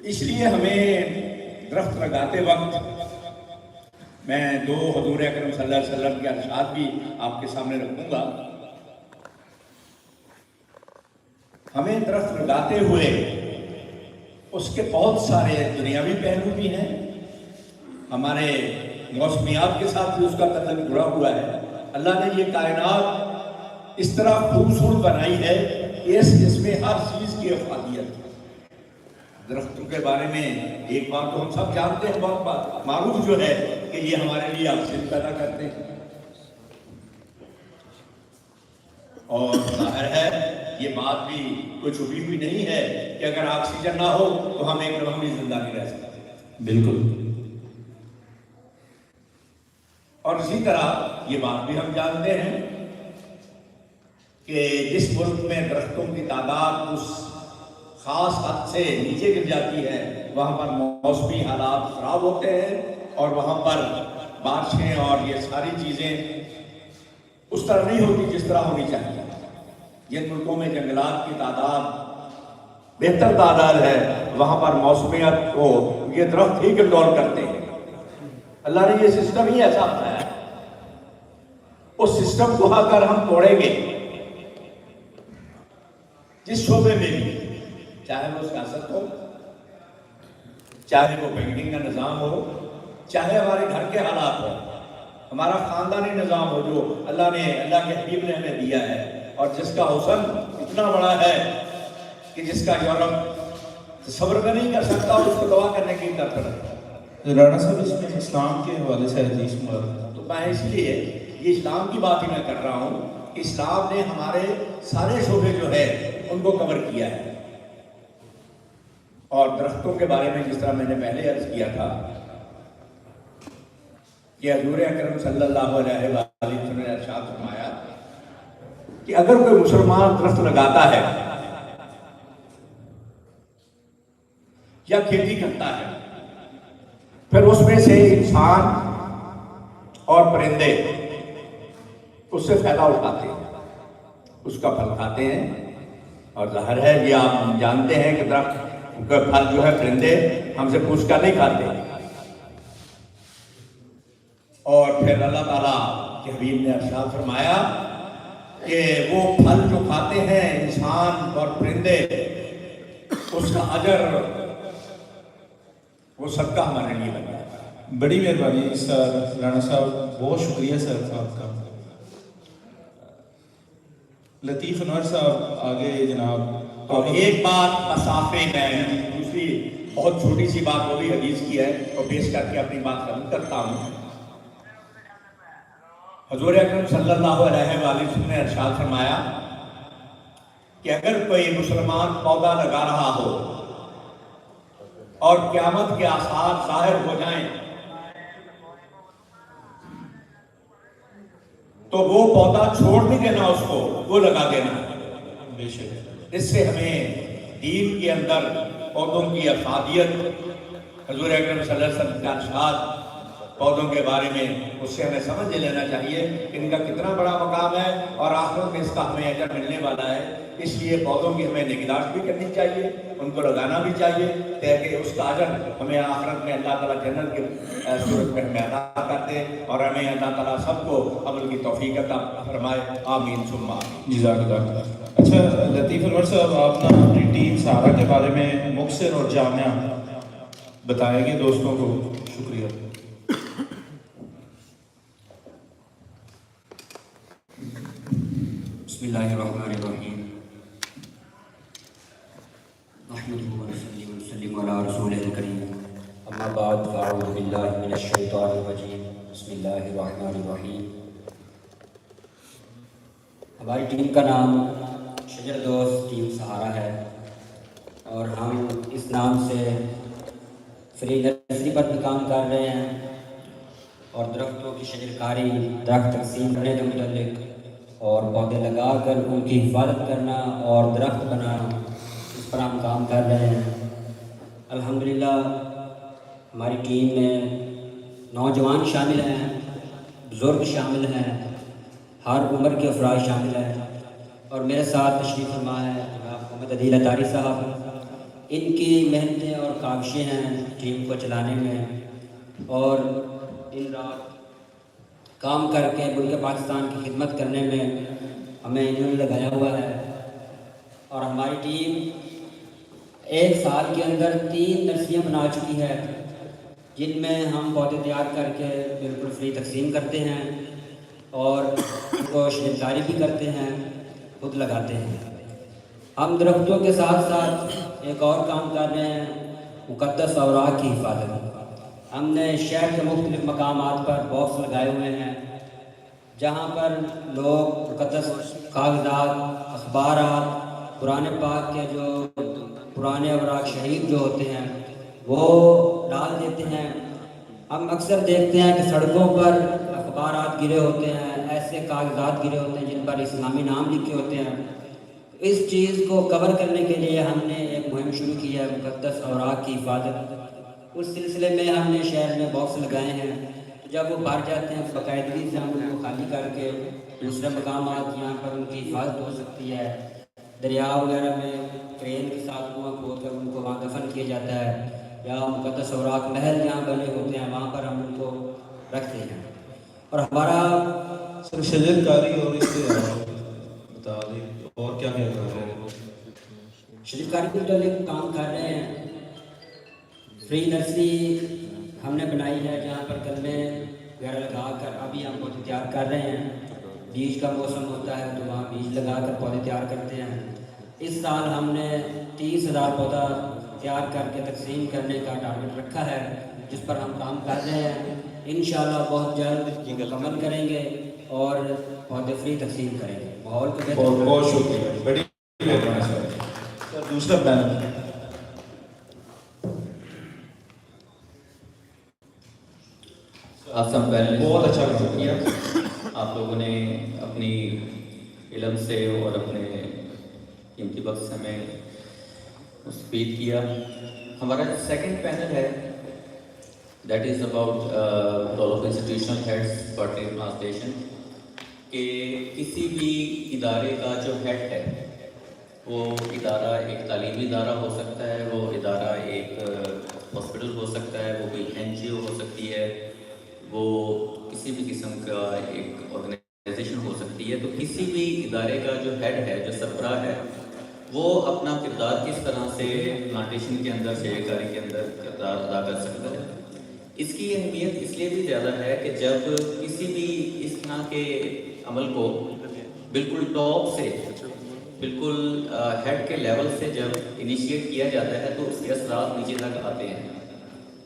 اس لیے ہمیں درخت لگاتے وقت میں دو حضور اکرم صلی اللہ علیہ وسلم کے ارشاد بھی آپ کے سامنے رکھوں گا. ہمیں درخت لگاتے ہوئے اس کے بہت سارے دنیاوی پہلو بھی ہیں. ہمارے موسمیات کے ساتھ بھی اس کا تعلق جڑا ہوا ہے. اللہ نے یہ کائنات اس طرح خوبصورت بنائی ہے کہ اس میں ہر چیز کی افادیت ہے. درختوں کے بارے میں ایک بات تو ہم سب جانتے ہیں، بہت بات معروف جو ہے کہ یہ ہمارے لیے آکسیجن پیدا کرتے ہیں. اور ظاہر ہے یہ بات بھی کوئی چھپی ہوئی نہیں ہے کہ اگر آکسیجن نہ ہو تو ہم ایک لمحہ بھی زندہ نہیں رہ سکتے. بالکل. اور اسی طرح یہ بات بھی ہم جانتے ہیں کہ جس ملک میں درختوں کی تعداد اس خاص حد سے نیچے گر جاتی ہے وہاں پر موسمی حالات خراب ہوتے ہیں اور وہاں پر بارشیں اور یہ ساری چیزیں اس طرح نہیں ہوتی جس طرح ہونی چاہیے. جن ملکوں میں جنگلات کی تعداد بہتر تعداد ہے وہاں پر موسمیات کو یہ درخت ہی کنٹرول کرتے ہیں. اللہ نے یہ سسٹم ہی ایسا بنایا ہے. اس سسٹم کو اگر ہم توڑیں گے جس شعبے میں بھی، چاہے وہ سیاست ہو، چاہے وہ بینکنگ کا نظام ہو، چاہے ہمارے گھر کے حالات ہو، ہمارا خاندانی نظام ہو جو اللہ کے حبیب نے ہمیں دیا ہے اور جس کا حسن اتنا بڑا ہے کہ جس کا یورپ تصور کا نہیں کر سکتا اور اس کو دعا کرنے کی طرف ہے. رانا صاحب اس میں اسلام کے حوالے سے حدیث مبارک تو میں اس لیے یہ اسلام کی بات ہی میں کر رہا ہوں. اسلام نے ہمارے سارے شعبے جو ہے ان کو کور کیا ہے. اور درختوں کے بارے میں جس طرح میں نے پہلے عرض کیا تھا کہ حضور اکرم صلی اللہ علیہ وسلم نے ارشاد فرمایا کہ اگر کوئی مسلمان درخت لگاتا ہے یا کھیتی کرتا ہے پھر اس میں سے انسان اور پرندے اس سے فائدہ اٹھاتے ہیں، اس کا پھل کھاتے ہیں. اور ظاہر ہے یہ آپ جانتے ہیں کہ درخت کا پھل جو ہے پرندے ہم سے پوچھ کر نہیں کھاتے. اور پھر اللہ تعالیٰ کے حبیب نے ارشاد فرمایا کہ وہ پھل جو کھاتے ہیں انسان اور پرندے اس کا اجر وہ صدقہ ہمارے لیے بن جاتا ہے. بڑی مہربانی سر رانا صاحب، بہت شکریہ سر آپ کا. لطیف انور صاحب آگے جناب. اور ایک بات مسافے میں دوسری بہت چھوٹی سی بات وہ بھی حدیث کی ہے اور پیش کر کے اپنی بات ختم کرتا ہوں. حضور اکرم صلی اللہ علیہ وسلم نے ارشاد فرمایا کہ اگر کوئی مسلمان پودا لگا رہا ہو اور قیامت کے آثار ظاہر ہو جائیں تو وہ پودا چھوڑ نہیں دینا، اس کو وہ لگا دینا. بے شک. اس سے ہمیں دین کے اندر پودوں کی افادیت، حضور اکرم صلی اللہ علیہ وسلم کا ارشاد پودوں کے بارے میں اس سے ہمیں سمجھ لینا چاہیے کہ ان کا کتنا بڑا مقام ہے اور آخرت میں اس کا ہمیں اجر ملنے والا ہے. اس لیے پودوں کی ہمیں نگہداشت بھی کرنی چاہیے، ان کو لگانا بھی چاہیے تاکہ اس کا اجر ہمیں آخرت میں اللہ تعالیٰ جنت کی صورت میں ہمیں عطا کرتے اور ہمیں اللہ تعالیٰ سب کو عمل کی توفیق عطا فرمائے. آمین ثم آمین. جزاک اللہ. اچھا لطیف انور صاحب، آپ نا اپنی ٹیم سہارا کے بارے میں مختصر اور جامع بتائیں گے دوستوں کو. شکریہ. بسم اللہ الرحمن الرحیم. نحمده ونصلي ونسلم على رسوله الكريم. اما بعد فاعوذ باللہ من الشیطان الرجیم. بسم اللہ الرحمن الرحیم. ہماری ٹیم کا نام شجر دوست ٹیم سہارا ہے اور ہم اس نام سے فری نرسری پر بھی کام کر رہے ہیں اور درختوں کی شجرکاری، درخت تقسیم کرنے کے متعلق اور پودے لگا کر ان کی حفاظت کرنا اور درخت بنانا، اس پر ہم کام کر رہے ہیں. الحمدللہ ہماری ٹیم میں نوجوان شامل ہیں، بزرگ شامل ہیں، ہر عمر کے افراد شامل ہیں. اور میرے ساتھ تشریف فرما ہے جناب محمد عدیل اطاری صاحب. ان کی محنتیں اور کاوشیں ہیں ٹیم کو چلانے میں، اور دن رات کام کر کے ملک پاکستان کی خدمت کرنے میں ہمیں انہوں نے لگایا ہوا ہے۔ اور ہماری ٹیم ایک سال کے اندر 3 نرسریاں بنا چکی ہے، جن میں ہم پودے تیار کر کے بالکل فری تقسیم کرتے ہیں اور ان کو شجرکاری بھی کرتے ہیں، خود لگاتے ہیں۔ ہم درختوں کے ساتھ ساتھ ایک اور کام کر رہے ہیں، مقدس اوراق کی حفاظت۔ ہم نے شہر کے مختلف مقامات پر باکس لگائے ہوئے ہیں، جہاں پر لوگ مقدس کاغذات، اخبارات، قرآن پاک کے جو پرانے اوراق شریف جو ہوتے ہیں وہ ڈال دیتے ہیں۔ ہم اکثر دیکھتے ہیں کہ سڑکوں پر اخبارات گرے ہوتے ہیں، ایسے کاغذات گرے ہوتے ہیں جن پر اسلامی نام لکھے ہوتے ہیں۔ اس چیز کو کور کرنے کے لیے ہم نے ایک مہم شروع کی ہے، مقدس اوراق کی حفاظت۔ اس سلسلے میں ہم نے شہر میں باکس لگائے ہیں، جب وہ بھر جاتے ہیں باقاعدگی سے ہم ان کو خالی کر کے دوسرے مقامات جہاں پر ان کی حفاظت ہو سکتی ہے، دریا وغیرہ میں کرین کے ساتھ کنواں کھود کر ان کو وہاں دفن کیا جاتا ہے، یا مقدس اوراق محل جہاں بنے ہوتے ہیں وہاں پر ہم ان کو رکھتے ہیں۔ اور ہمارا سر شجر کاری اور اس کے بتا دیں اور کیا کیا کر رہے ہیں؟ شجرکاری کے متعلق کام کر رہے ہیں۔ فری نرسری ہم نے بنائی ہے جہاں پر کلمے وغیرہ لگا کر ابھی ہم پودے تیار کر رہے ہیں۔ بیج کا موسم ہوتا ہے تو وہاں بیج لگا کر پودے تیار کرتے ہیں۔ اس سال ہم نے 30,000 پودا تیار کر کے تقسیم کرنے کا ٹارگٹ رکھا ہے، جس پر ہم کام کر رہے ہیں۔ انشاءاللہ بہت جلد مکمل کریں گے اور پودے فری تقسیم کریں گے۔ ماحول کو بہتر بہت بہت شکریہ، بڑی مہربانی سر۔ دوسرا پینل آپ سب پہلے بہت اچھا کام کیا، آپ لوگوں نے اپنی علم سے اور اپنے قیمتی وقت سے ہمیں مستفید کیا۔ ہمارا سیکنڈ پینل ہے that is about role of institutional heads for translation, کہ کسی بھی ادارے کا جو ہیڈ ہے وہ ادارہ ایک تعلیمی ادارہ ہو سکتا ہے، وہ ادارہ ایک ہاسپٹل ہو سکتا ہے، وہ کوئی NGO ہو سکتی ہے، وہ کسی بھی قسم کا ایک آرگنائزیشن ہو سکتی ہے۔ تو کسی بھی ادارے کا جو ہیڈ ہے، جو سربراہ ہے، وہ اپنا کردار کس طرح سے پلانٹیشن کے اندر، شجر کاری کے اندر کردار ادا کر سکتا ہے۔ اس کی اہمیت اس لیے بھی زیادہ ہے کہ جب کسی بھی اس طرح کے عمل کو بالکل ٹاپ سے، بالکل ہیڈ کے لیول سے جب انیشیٹ کیا جاتا ہے تو اس کے اثرات نیچے تک آتے ہیں،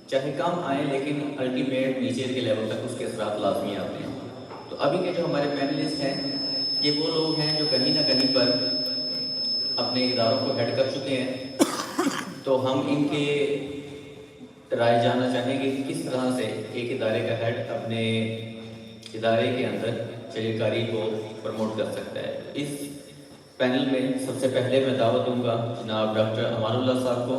چاہے کم آئیں لیکن الٹیمیٹ نیچے کے لیول تک اس کے اثرات لازمی آتے ہیں۔ تو ابھی کے جو ہمارے پینلسٹ ہیں یہ وہ لوگ ہیں جو کہیں نہ کہیں پر اپنے اداروں کو ہیڈ کر چکے ہیں، تو ہم ان کے رائے جاننا چاہیں گے کہ کس طرح سے ایک ادارے کا ہیڈ اپنے ادارے کے اندر شجر کاری کو پروموٹ کر سکتا ہے۔ اس پینل میں سب سے پہلے میں دعوت دوں گا جناب ڈاکٹر امان اللہ صاحب کو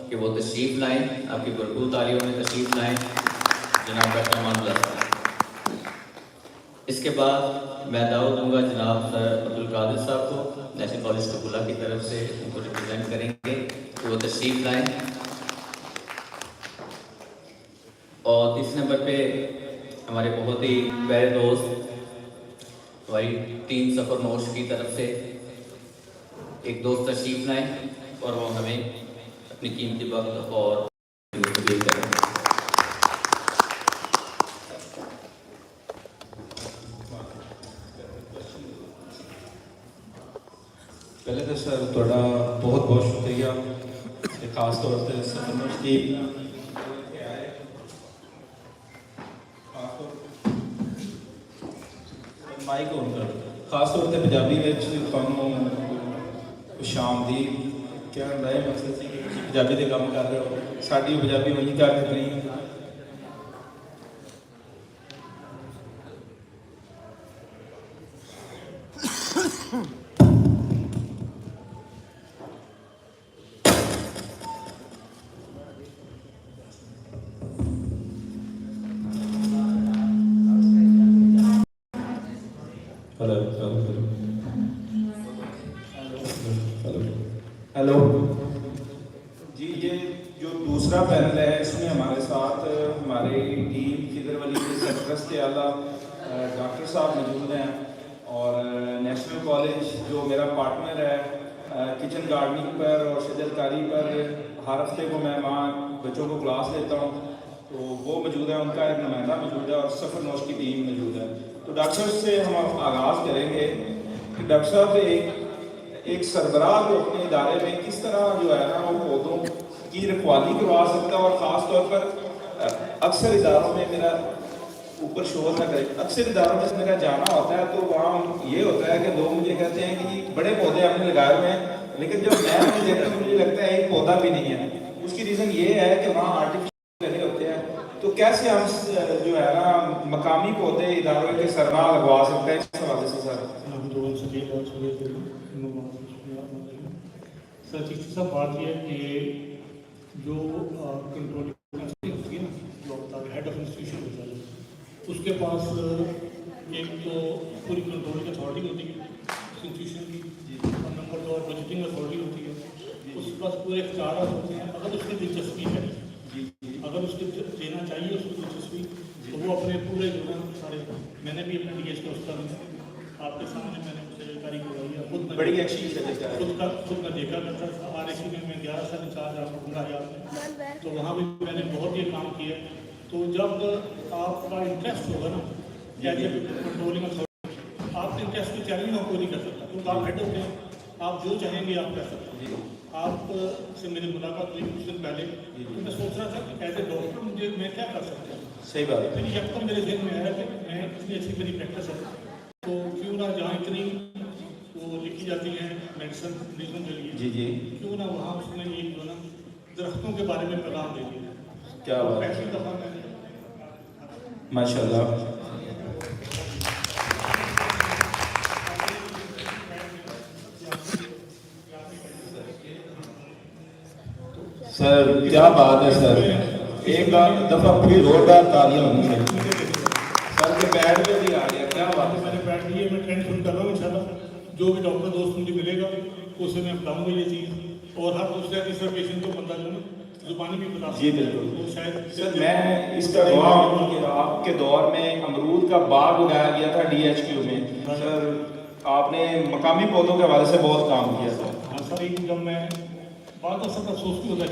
کہ وہ تشریف لائیں، آپ کی بھرپور تعلیموں میں تشریف لائیں جناب ڈاکٹر امان اللہ صاحب۔ اس کے بعد میں دعوت دوں گا جناب سر عبدالقادر صاحب کو، نیشنل کالج ٹکولہ کی طرف سے ان کو ریپرزینٹ کریں گے کہ وہ تشریف لائیں۔ اور تیسرے نمبر پہ ہمارے بہت ہی پیارے دوست ہماری ٹیم سفر نوش کی طرف سے ایک دوست تشریف لائیں اور وہ ہمیں اپنی قیمتی وقت اور مستقبل کریں۔ پہلے تو سر تھوڑا بہت بہت شکریہ، خاص طور سے سفر کی مائک آن کر، خاص طور سے پنجابی خوش آمدید کیا ہے مقصد سے کہ پنجابی کے کام کر رہے ہو، ساری پنجابی وہی کر رہی ہیں۔ ہیلو جی یہ جو دوسرا پینل ہے اس میں ہمارے ساتھ ہماری ٹیم خضر ولی کے سرپرست اعلیٰ ڈاکٹر صاحب موجود ہیں، اور نیشنل کالج جو میرا پارٹنر ہے کچن گارڈننگ پر اور شجر کاری پر ہر ہفتے کو میں وہاں بچوں کو کلاس لیتا ہوں، تو وہ موجود ہے، ان کا ایک نمائندہ موجود ہے، اور سفر نوش کی ٹیم موجود ہے۔ تو ڈاکٹر صاحب سے ہم آغاز کریں گے کہ ڈاکٹر صاحب ایک سربراہ کو اپنے ادارے میں کس طرح جو ہے نا وہ پودوں کی رکھوالی کروا سکتا ہے، اور خاص طور پر اکثر اداروں میں میرا اوپر شور نہ کرے، اکثر اداروں میں میرا جانا ہوتا ہے تو وہاں یہ ہوتا ہے کہ لوگ مجھے کہتے ہیں کہ بڑے پودے آپ نے لگائے ہوئے ہیں، لیکن جب میں انہیں دیکھتا ہوں مجھے لگتا ہے ایک پودا بھی نہیں ہے۔ اس کی ریزن یہ ہے کہ وہاں آرٹیفیشل لگے ہوتے ہیں، تو کیسے ہم جو ہے نا مقامی پودے اداروں کے سربراہ لگوا سکتے ہیں، اس حوالے سے سر؟ سر چشتی صاحب بات یہ ہے کہ جو کنٹرول ہوتی ہے نا، جو ہیڈ آف انسٹیٹیوشن ہوتا ہے، اس کے پاس ایک تو پوری کنٹرولنگ اتھارٹی ہوتی ہے انسٹیٹیوشن کی، اور نمبر 2 بجٹنگ اتھارٹی ہوتی ہے، اس کے پاس پورے اختیارات ہوتے ہیں۔ اگر اس کی دلچسپی ہے، اگر اس کو دینا چاہیے اس کو دلچسپی، تو وہ اپنے پورے جو ہے سارے، میں نے بھی اپنے ڈی ایس کا استاد میں آپ کے سامنے میں نے کاری کروائی ہے، خود بڑی اچھی خود میں دیکھا کرتا تھا۔ آر ایس سی میں 11 سال انچارج آپ کو 15,000 میں، تو وہاں بھی میں نے بہت یہ کام کیا۔ تو جب آپ کا انٹرسٹ ہوگا نا کنٹرولنگ اتھارٹی، آپ کے انٹرسٹ کی چیلنج میں کوئی نہیں کر سکتا، کیونکہ آپ ہیڈ ہوتے ہیں، آپ جو چاہیں گے آپ کر سکتے ہیں۔ آپ سے میری ملاقات ہوئی کچھ دن پہلے، تو میں سوچ رہا تھا کہ ایز اے ڈاکٹر میں کیا کر سکتا ہوں۔ صحیح بات ہے۔ پھر یکدم میرے ذہن میں آیا کہ میں اتنی اچھی میری پریکٹس ہے، تو کیوں نہ جہاں اتنی وہ لکھی جاتی ہیں میڈیسن مریضوں کے لیے، جی کیوں نہ وہاں اس نے ایک جو نا درختوں کے بارے میں پیغام دے دیا۔ کیا بات ہے، پہلی دفعہ میں نے ماشاء اللہ۔ سر کیا بات ہے سر، ایک دفعہ پھر زوردار تالیاں ہونی چاہیے۔ سر کے بیٹھ پہ بھی آ گیا، کیا بات ہے۔ میں نے بیٹھ لیے، میں ٹرینڈ شروع کر رہا ہوں انشاءاللہ، جو بھی ڈاکٹر دوست مجھے ملے گا اسے میں بتاؤں گا یہ چیز، اور ہر دوسرے تیسرا پیشنٹ کو بندہ جو نا زبانی بھی بتا جی بالکل وہ شاید سر، میں اس کا گواہ ہوں کہ آپ کے دور میں امرود کا باغ لگایا گیا تھا ڈی ایچ کیو میں، سر آپ نے مقامی پودوں کے حوالے سے بہت کام کیا تھا۔ ہاں سر، ایک جب میں بات سب افسوس بھی ہوتا ہے،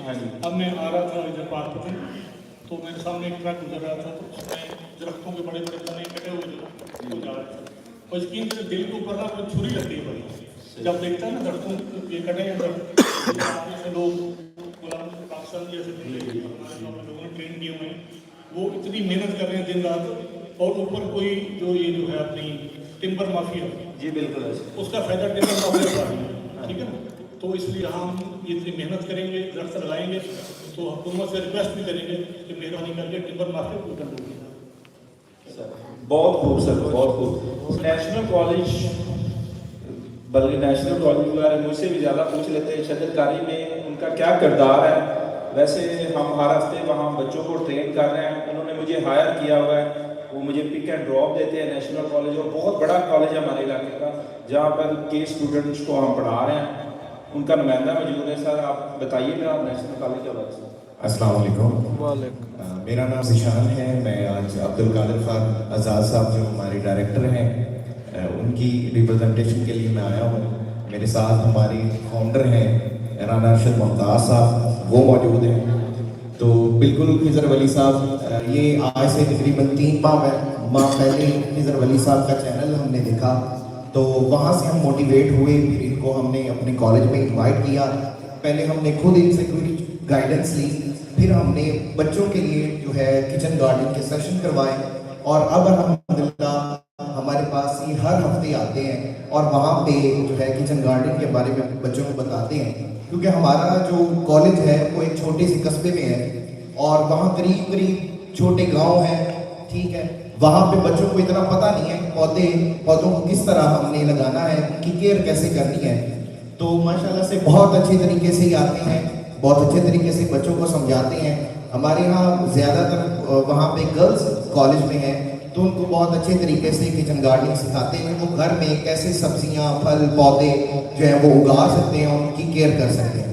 ہاں جی، اب میں آ رہا تھا ادھر پارک پہ، تو میرے سامنے ایک ٹرک گزر رہا تھا، تو اس میں درختوں کے بڑے بڑے تنے کٹے ہوئے جو جا رہے تھے، اور یقین کریں دل کے اوپر نا کوئی چھری لگتی ہے بڑی، جب دیکھتا ہے نا درختوں یہ کٹے ہیں درخت، لوگ پاکستان جیسے لوگوں نے ٹرین کیے ہوئے ہیں، وہ اتنی محنت کر رہے ہیں دن رات، اور اوپر کوئی جو یہ جو ہے اپنی ٹمبر مافیا، جی بالکل اس کا فائدہ ٹمبر مافیا کا ہے، ٹھیک ہے نا؟ تو اس لیے ہم یہ اتنی محنت کریں گے، درخت لگائیں گے، تو حکومت سے ریکویسٹ بھی کریں گے کہ مہربانی کر کے ٹمبر مافیا کو کنٹرول کیجیے۔ بہت خوب سر، بہت خوب۔ نیشنل کالج، بلکہ نیشنل کالج کے بارے میں مجھ سے بھی زیادہ پوچھ لیتے ہیں، شجر کاری میں ان کا کیا کردار ہے؟ ویسے ہم ہر ہفتے وہاں بچوں کو ٹرین کر رہے ہیں، انہوں نے مجھے ہائر کیا ہوا ہے، وہ مجھے پک اینڈ ڈراپ دیتے ہیں۔ نیشنل کالج اور بہت بڑا کالج ہے ہمارے علاقے کا، جہاں پر کے اسٹوڈنٹس کو ہم پڑھا رہے ہیں، ان کا نمائندہ موجود ہے۔ سر آپ بتائیے گا نیشنل کالج کے بارے میں۔ السلام علیکم۔ میرا نام ذیشان ہے، میں آج عبدالقادر خان آزاد صاحب جو ہمارے ڈائریکٹر ہیں ان کی ریپرزنٹیشن کے لیے میں آیا ہوں۔ میرے ساتھ ہماری فاؤنڈر ہیں رانا ارشد ممتاز صاحب، وہ موجود ہیں۔ تو بالکل خضر ولی صاحب، یہ آج سے تقریباً 3 ماہ پہلے خضر ولی صاحب کا چینل ہم نے دیکھا، تو وہاں سے ہم موٹیویٹ ہوئے، پھر ان کو ہم نے اپنے کالج میں انوائٹ کیا۔ پہلے ہم نے خود ان سے کوئی گائیڈنس لی، پھر ہم نے بچوں کے لیے جو ہے کچن گارڈن کے سیشن کروائے، اور اب الحمدللہ ہمارے پاس یہ ہر ہفتے آتے ہیں اور وہاں پہ جو ہے کچن گارڈن کے بارے میں بچوں کو بتاتے ہیں، کیونکہ ہمارا جو کالج ہے وہ ایک چھوٹے سے قصبے میں ہے، اور وہاں قریب چھوٹے گاؤں ہیں، ٹھیک ہے، وہاں پہ بچوں کو اتنا پتہ نہیں ہے پودوں کو کس طرح ہم نے لگانا ہے، ان کی کیئر کیسے کرنی ہے۔ تو ماشاءاللہ سے بہت اچھے طریقے سے ہی آتے ہیں، بہت اچھے طریقے سے بچوں کو سمجھاتے ہیں۔ ہمارے یہاں زیادہ تر وہاں پہ گرلز کالج میں ہیں، تو ان کو بہت اچھے طریقے سے کچن گارڈننگ سکھاتے ہیں، وہ گھر میں کیسے سبزیاں، پھل، پودے جو ہیں وہ اگا سکتے ہیں اور ان کی کیئر کر سکتے ہیں۔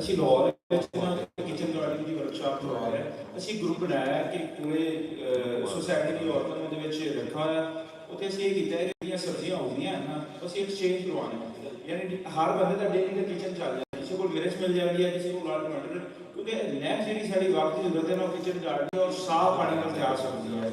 ਅਸੀਂ ਲਾਹੌਰ ਵਿੱਚ ਕਿਚਨ ਗਾਰਡਨਿੰਗ ਦੀ ਵਰਕਸ਼ਾਪ ਕਰਵਾ ਰਹੇ ਹਾਂ। ਅਸੀਂ ਗਰੁੱਪ ਬਣਾਇਆ ਕਿ ਪੂਰੇ ਸੋਸਾਇਟੀ ਦੀ ਔਰਤਾਂ ਨੂੰ ਉਹਦੇ ਵਿੱਚ ਰੱਖਾ ਹੋਇਆ। ਉੱਥੇ ਅਸੀਂ ਇਹ ਕੀਤਾ ਹੈ ਕਿ ਜਿਹੜੀਆਂ ਸਬਜ਼ੀਆਂ ਹੁੰਦੀਆਂ ਨਾ ਅਸੀਂ ਐਕਸਚੇਂਜ ਕਰਵਾਉਣੇ, ਯਾਨੀ ਹਰ ਬੰਦੇ ਦਾ ਡੇਲੀ ਦਾ ਕਿਚਨ ਚੱਲ ਜਾਂਦਾ, ਕਿਸੇ ਕੋਲ ਮਿਰਚ ਮਿਲ ਜਾਂਦੀ ਹੈ, ਕਿਸੇ ਕੋਲ ਲਾਲ ਟਮਾਟਰ, ਕਿਉਂਕਿ ਨੈਕਸਟ ਜਿਹੜੀ ਸਾਡੀ ਵਕਤ ਦੀ ਜ਼ਰੂਰਤ ਹੈ ਨਾ ਉਹ ਕਿਚਨ ਗਾਰਡਨਿੰਗ ਔਰ ਸਾਫ਼ ਪਾਣੀ ਨਾਲ ਤਿਆਰ ਸਬਜ਼ੀਆਂ ਹੈ।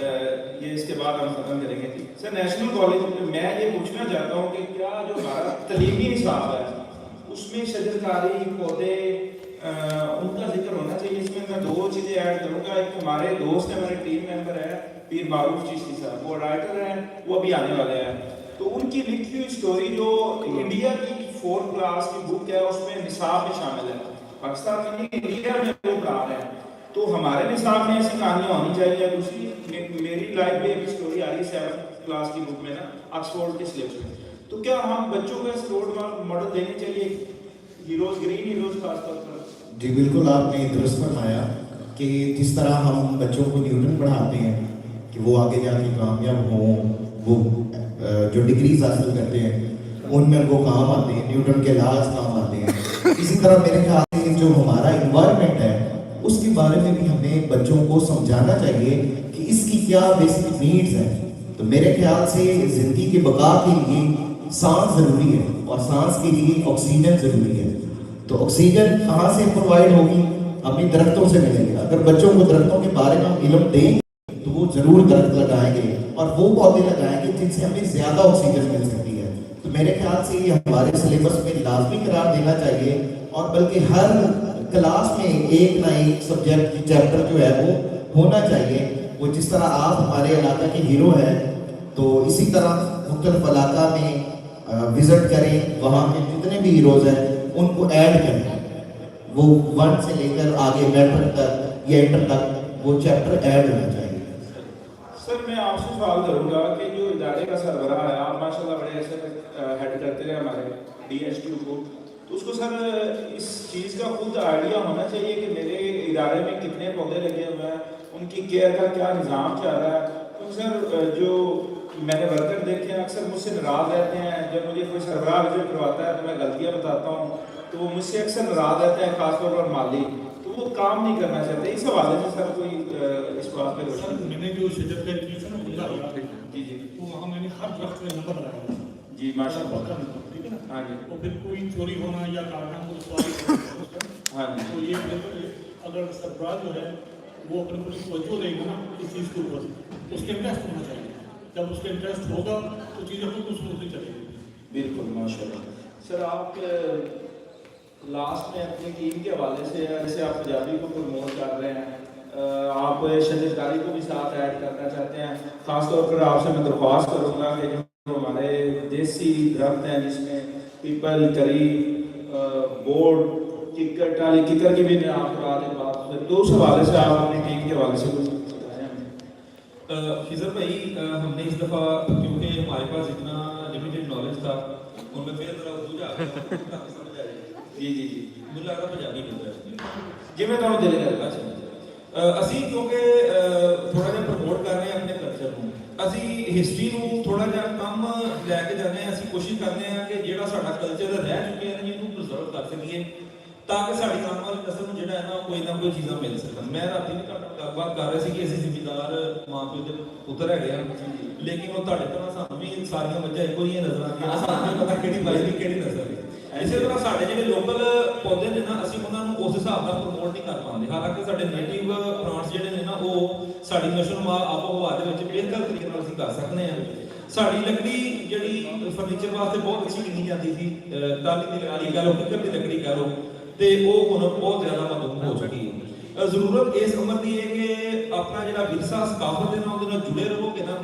یہ اس کے بعد ہم ختم کریں گے. سر نیشنل کالج میں یہ پوچھنا چاہتا ہوں کہ کیا جو ہمارا تعلیمی نصاب ہے اس میں شجرکاری پودے ان کا ذکر ہونا چاہیے. اس میں میں 2 چیزیں ایڈ کروں گا. ایک ہمارے دوست ہیں, ہمارے ٹیم ممبر ہے پیر معروف چشتی صاحب, وہ رائٹر ہیں, وہ ابھی آنے والے ہیں. تو ان کی لکھی ہوئی اسٹوری جو انڈیا کی 4 کلاس کی بک ہے اس میں نصاب میں شامل ہے. پاکستان میں نہیں, انڈیا میں وہ پڑھا رہے ہیں. تو ہمارے نصاب میں ایسی کہانیاں ہونی چاہیے. دوسری میری لائف میں ایک اسٹوری آ رہی ہے 7 کلاس کی بک میں نا, آکسفورڈ کے سلیبس میں. تو کیا ہم بچوں کو ایسے رول ماڈل دینے چاہیے, ہیروز, گرین ہیروز خاص طور پر؟ جی بالکل, آپ نے درست فرمایا کہ جس طرح ہم بچوں کو نیوٹن پڑھاتے ہیں کہ وہ آگے جا کے کامیاب ہوں, وہ جو ڈگریز حاصل کرتے ہیں ان میں وہ کام آتے ہیں, نیوٹن کے لاز کام آتے ہیں. اسی طرح میرے خیال سے جو ہمارا انوائرمنٹ ہے اس کے بارے میں بھی ہمیں بچوں کو سمجھانا چاہیے کہ اس کی کیا بیسک نیڈز ہیں. تو میرے خیال سے زندگی کے بقا کے لیے سانس ضروری ہے اور سانس کے لیے آکسیجن ضروری ہے. تو آکسیجن کہاں سے پرووائڈ ہوگی؟ ہمیں درختوں سے ملے گا. اگر بچوں کو درختوں کے بارے میں علم دیں تو وہ ضرور درخت لگائیں گے اور وہ پودے لگائیں گے جن سے ہمیں زیادہ آکسیجن مل سکتی ہے. تو میرے خیال سے یہ ہمارے سلیبس میں لازمی قرار دینا چاہیے, اور بلکہ ہر کلاس میں ایک نہ ایک سبجیکٹ چیپٹر جو ہے وہ ہونا چاہیے. وہ جس طرح آپ ہمارے علاقہ کے ہیرو ہیں تو اسی طرح مختلف علاقہ میں وزٹ کریں, وہاں کے جتنے بھی ہیروز ہیں ان کو ایڈ کریں. وہ 1 سے لے کر آگے میٹرک تک یا انٹر تک وہ چیپٹر ایڈ ہونا چاہیے. سر میں آپ سے سوال کروں گا کہ جو ادارے کا سربراہ ہے, آپ ماشاء اللہ بڑے ایسے ہیڈ کرتے رہے ہمارے DSTU کو, تو اس کو سر اس چیز کا خود آئیڈیا ہونا چاہیے کہ میرے ادارے میں کتنے پودے لگے ہوئے ہیں, ان کی کیئر کا کیا نظام چل رہا ہے. تو سر جو میں نے ورکر دیکھے ہیں اکثر مجھ سے ناراض رہتے ہیں. جب مجھے کوئی سربراہ وزٹ کرواتا ہے تو میں غلطیاں بتاتا ہوں تو وہ مجھ سے اکثر ناراض رہتے ہیں, خاص طور پر مالی, تو وہ کام نہیں کرنا چاہتے. اس حوالے سے سر کوئی اس بات پہ سر میں نے جو شجر کا ایجوکیشن ہے جی جی تو وہاں میں نے ہر درخت میں نمبر لگایا جی ماشاء اللہ. ٹھیک ہے نا. ہاں جی اور پھر کوئی چوری ہونا یا کاٹنا کو سوال ہاں جی تو یہ اگر سربراہ جو ہے وہ اپنے پوری توجہ دے گا نا اس چیز کے اوپر, اس کے انٹرسٹ ہونا چاہیے. جب اس کے انٹرسٹ ہوگا تو چیزیں خود اسموتھلی چلے گی. بالکل ماشاء اللہ. سر آپ لاسٹ میں اپنی ٹیم کے حوالے سے جیسے آپ پنجابی کو پروموٹ کر رہے ہیں, آپ شجرکاری کو بھی ساتھ ایڈ کرنا چاہتے ہیں. خاص طور پر آپ سے میں درخواست کروں گا کہ جو ہمارے دیسی درخت ہیں جس میں پیپل, کری, بورڈ, ککر, ٹالی, ککر کی بھی میں آپ کو آج بات تو اس حوالے سے آپ اپنی ٹیم کے حوالے سے کچھ بتائیں ہمیں. خضر بھائی, ہم نے اس دفعہ کیونکہ ہمارے پاس اتنا لمیٹڈ نالج تھا, ان میں پھر ذرا اردو جا سمجھ آ جائے. جی جی جی مجھے لگا پنجابی نہیں ہوتا جی میں تھوڑا دل کر اسی کیونکہ تھوڑا جہا پروموٹ کر رہے ہیں اپنے کلچر کو, اسی ہسٹری نو تھوڑا جہا کم لے کے جانے ہیں. اسی کوشش کرنے ہیں کہ جہاں ساڈا کلچر رہ چکے ہیں جنہوں پرزرو کر سکیے تاکہ ساری آنے والی نسل کو جہاں ہے نا کوئی نہ کوئی چیزاں مل سکن. میں رات بھی گل بات کر رہے کہ اسی ذمہ دار ماں پیو کے پتر ہے لیکن وہ تھوڑے طرح سانوں بھی سارا وجہ ایک ہی نظر آتی سانوں پتا کہڑی بائی کہڑی نسل ہے. اسی طرح سارے جڑے لوکل پودے نے نا اسی انہوں اس حساب کا پروموٹ نہیں کر پاتے. حالانکہ سارے نیٹیو پلانٹس جڑے نے نا وہ ساری نشو نما آب و ہوا کے بہتر طریقے اسی کر سکتے ہیں. ساری لکڑی جڑی فرنیچر واسطے بہت اچھی گنی جاتی تھی, ٹالی کی لکڑی کہہ لو, ککر کی لکڑی کہہ لو, تو وہ ہن بہت زیادہ مدعو ہو چکی ہے. ضرورت اس عمر کی ہے کہ اپنا جڑا ورثہ ثقافت ہے نا وہ جڑے رہو گے نا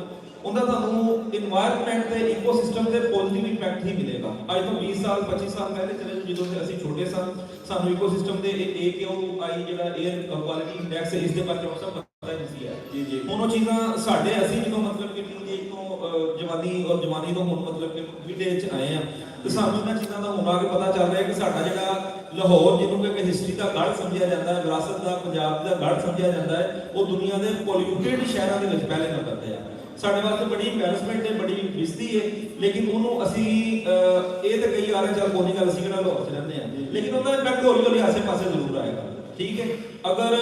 انہوں تمہیں انوائرمنٹ کے ایکو سسٹم سے پازیٹیو امپیکٹ ہی ملے گا. اج تو 20 سال 25 سال پہلے چلے جدوں سے اسی چھوٹے سن سانو ایکو سسٹم دے AQI جڑا ایئر کوالٹی انڈیکس ہے اس دے بارے میں سب پتہ نہیں سی ہے. جی جی انہوں چیزاں ساڈے اسی جدوں مطلب کہ ٹین تو جوانی اور جوانی تو مطلب کہ وڈے چ آئے ہیں تو سانو انہاں چیزاں دا ہن آ کے پتہ چل رہا ہے کہ ساڈا جڑا لاہور جنوں کہ ہسٹری کا گڑھ سمجھا جاتا ہے, وراثت کا پنجاب کا گڑھ سمجھا جاتا ہے, وہ دنیا کے پولیوٹیڈ شہروں کے وچ پہلے نمبر تے ہے. سارے واسطے بڑی امبیرسمنٹ ہے, بڑی بےزتی ہے, لیکن انہوں اسی یہ تو کئی آ رہے چل کوئی گل اسی کہڑا لاہور چ رہتے ہیں لیکن انہوں کا امپیکٹ ہولی ہولی آسے پاسے ضرور آئے گا. ٹھیک ہے, اگر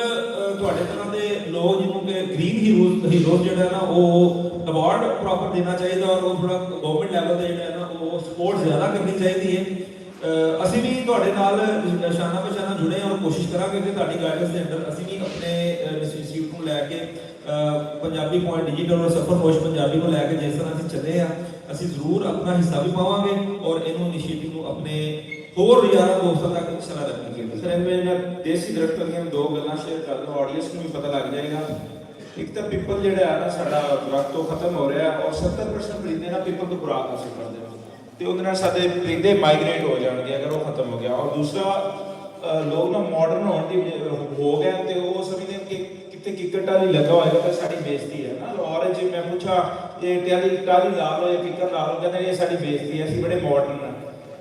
تھوڑے طرح کے لوگ جنہوں کہ گرین ہیروز جڑا ہے نا وہ ایوارڈ پراپر دینا چاہیے اور وہ تھوڑا گورنمنٹ لیول سے جڑا ہے نا وہ سپورٹ زیادہ کرنی چاہیے. اسی بھی تھوڑے نال شانہ بشانہ جڑے ہیں اور کوشش کریں گے کہ تھوڑی گائیڈنس کے اندر اسی بھی اپنے انسٹیٹیوٹ کو لے کے ਪੰਜਾਬੀ ਪੁਆਇੰਟ ਡਿਜੀਟਲ ਔਰ ਸਫਰ ਖੁਸ਼ ਪੰਜਾਬੀ ਨੂੰ ਲੈ ਕੇ ਜਿਸ ਤਰ੍ਹਾਂ ਅਸੀਂ ਚੱਲੇ ਆ, ਅਸੀਂ ਜ਼ਰੂਰ ਆਪਣਾ ਹਿੱਸਾ ਵੀ ਪਾਵਾਂਗੇ ਔਰ ਇਹਨੂੰ ਇਨੀਸ਼ੀਏਟਿਵ ਨੂੰ ਆਪਣੇ ਹੋਰ ਯਾਰਾਂ ਦੋਸਤਾਂ ਤੱਕ ਸਲਾਹ ਰੱਖਾਂਗੇ। ਸਰ ਮੈਂ ਦੇਸੀ ਦਰਖਤਾਂ ਦੀਆਂ ਦੋ ਗੱਲਾਂ ਸ਼ੇਅਰ ਕਰ ਦਵਾਂ, ਆਡੀਅנס ਨੂੰ ਵੀ ਪਤਾ ਲੱਗ ਜਾਏਗਾ। ਇੱਕ ਤਾਂ ਪੀਪਲ ਜਿਹੜਾ ਹੈ ਨਾ ਸਾਡਾ ਦਰਖਤ ਤੋਂ ਖਤਮ ਹੋ ਰਿਹਾ ਔਰ 70% ਪਰਿੰਦੇ ਨਾ ਪੀਪਲ ਤੋਂ ਖੁਰਾਕ ਹਾਸਲ ਕਰਦੇ ਨੇ ਤੇ ਉਹਦੇ ਨਾਲ ਸਾਡੇ ਪਰਿੰਦੇ ਮਾਈਗ੍ਰੇਟ ਹੋ ਜਾਣਗੇ ਅਗਰ ਉਹ ਖਤਮ ਹੋ ਗਿਆ। ਔਰ ਦੂਸਰਾ ਲੋਕ ਨਾ ਮਾਡਰਨ ਹੋਣ ਦੀ ਹੋ ਗਏ ਤੇ ਉਹ ਸਮਝਦੇ ਕਿ ਕਿਤੇ ਕਿੱਕਰ ਟਾਲੀ ਲੱਗਾ ਹੋਏਗਾ ਤਾਂ ਸਾਡੀ ਬੇਇੱਜ਼ਤੀ ਹੈ ਨਾ। ਔਰ ਜੇ ਮੈਂ ਪੁੱਛਾਂ ਇਹ ਟਾਲੀ ਲਾ ਲਓ ਜਾਂ ਕਿੱਕਰ ਲਾ ਲਓ, ਕਹਿੰਦੇ ਇਹ ਸਾਡੀ ਬੇਇੱਜ਼ਤੀ ਹੈ, ਅਸੀਂ ਬੜੇ ਮਾਡਰਨ ਹਾਂ।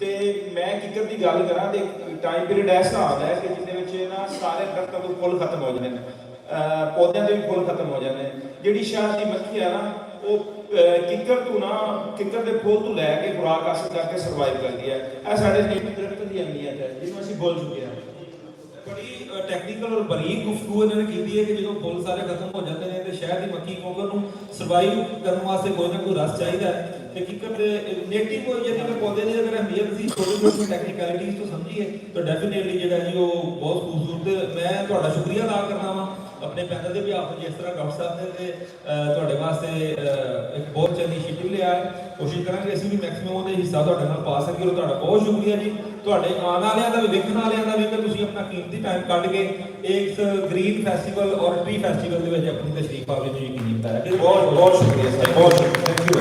ਤੇ ਮੈਂ ਕਿੱਕਰ ਦੀ ਗੱਲ ਕਰਾਂ ਤੇ ਟਾਈਮ ਪੀਰੀਅਡ ਐਸਾ ਆਉਂਦਾ ਹੈ ਕਿ ਜਿਹਦੇ ਵਿੱਚ ਨਾ ਸਾਰੇ ਦਰਖਤਾਂ ਤੋਂ ਫੁੱਲ ਖਤਮ ਹੋ ਜਾਂਦੇ ਨੇ, ਪੌਦਿਆਂ ਦੇ ਵੀ ਫੁੱਲ ਖਤਮ ਹੋ ਜਾਂਦੇ ਨੇ। ਜਿਹੜੀ ਸ਼ਹਿਦ ਦੀ ਮੱਖੀ ਆ ਨਾ ਉਹ ਕਿੱਕਰ ਦੇ ਫੁੱਲ ਤੋਂ ਲੈ ਕੇ ਖੁਰਾਕ ਹਾਸਲ ਕਰਕੇ ਸਰਵਾਈਵ ਕਰਦੀ ਹੈ। ਇਹ ਸਾਡੇ ਨੇਟਿਵ ਦਰਖਤ ਦੀ ਅਹਿਮੀਅਤ ਹੈ ਜਿਹਨੂੰ ਅਸੀਂ ਭੁੱਲ ਚੁੱਕੇ ਹਾਂ। ਬੜੀ ਟੈਕਨੀਕਲ ਔਰ ਬਰੀਕ ਗੁਫ਼ਤਗੂ ਇਹਨਾਂ ਨੇ ਕੀਤੀ ਹੈ ਕਿ ਜਦੋਂ ਫੁੱਲ ਸਾਰੇ ਖਤਮ ਹੋ ਜਾਂਦੇ ਨੇ ਤੇ ਸ਼ਹਿਦ ਦੀ ਮੱਖੀ ਕੋਕਰ ਨੂੰ ਸਰਵਾਈਵ ਕਰਨ ਵਾਸਤੇ ਕੋਈ ਨਾ ਕੋਈ ਰਸ ਚਾਹੀਦਾ ਹੈ ਤੇ ਕਿੱਕਰ ਦੇ ਨੇਟਿਵ ਜਿਹੜੇ ਪੌਦੇ ਨੇ ਅਗਰ ਅਹਿਮੀਅਤ ਸੀ ਛੋਟੀ ਛੋਟੀ ਟੈਕਨੀਕੈਲਿਟੀਜ਼ ਤੋਂ ਸਮਝੀਏ ਤਾਂ ਡੈਫੀਨੇਟਲੀ ਜਿਹੜਾ ਜੀ ਉਹ ਬਹੁਤ ਖੂਬਸੂਰਤ। ਮੈਂ ਤੁਹਾਡਾ ਸ਼ੁਕਰੀਆ ਅਦਾ ਕਰਨਾ ਵਾ ਆਪਣੇ ਪੈਨਲ ਦੇ ਵੀ ਆਪ ਜਿਸ ਤਰ੍ਹਾਂ ਡਾਕਟਰ ਸਾਹਿਬ ਨੇ ਤੁਹਾਡੇ ਵਾਸਤੇ ਇੱਕ ਬਹੁਤ ਚੰਗੀ ਇਨੀਸ਼ੀਏਟਿਵ ਲਿਆ ਹੈ। ਕੋਸ਼ਿਸ਼ ਕਰਾਂਗੇ ਅਸੀਂ ਵੀ ਮੈਕਸਿਮਮ ਉਹਦੇ ਹਿੱਸਾ ਤੁਹਾਡੇ ਨਾਲ ਪਾ ਸਕੀਏ। ਔਰ ਤੁਹਾਡਾ ਬਹੁਤ ਸ਼ੁਕਰੀਆ ਜੀ, ਤੁਹਾਡੇ ਆਉਣ ਵਾਲਿਆਂ ਦਾ ਵੀ ਵੇਖਣ ਵਾਲਿਆਂ ਦਾ ਵੀ ਕਿ ਤੁਸੀਂ ਆਪਣਾ ਕੀਮਤੀ ਟਾਈਮ ਕੱਢ ਕੇ ਇਸ ਗ੍ਰੀਨ ਫੈਸਟੀਵਲ ਔਰ ਟਰੀ ਫੈਸਟੀਵਲ ਦੇ ਵਿੱਚ ਆਪਣੀ ਤਸ਼ਰੀਫ ਪਾਵੀ ਨੂੰ ਯਕੀਨੀ ਬਣਾਇਆ। ਬਹੁਤ ਬਹੁਤ ਸ਼ੁਕਰੀਆ ਸਰ, ਬਹੁਤ ਸ਼ੁਕਰੀਆ, ਥੈਂਕ ਯੂ।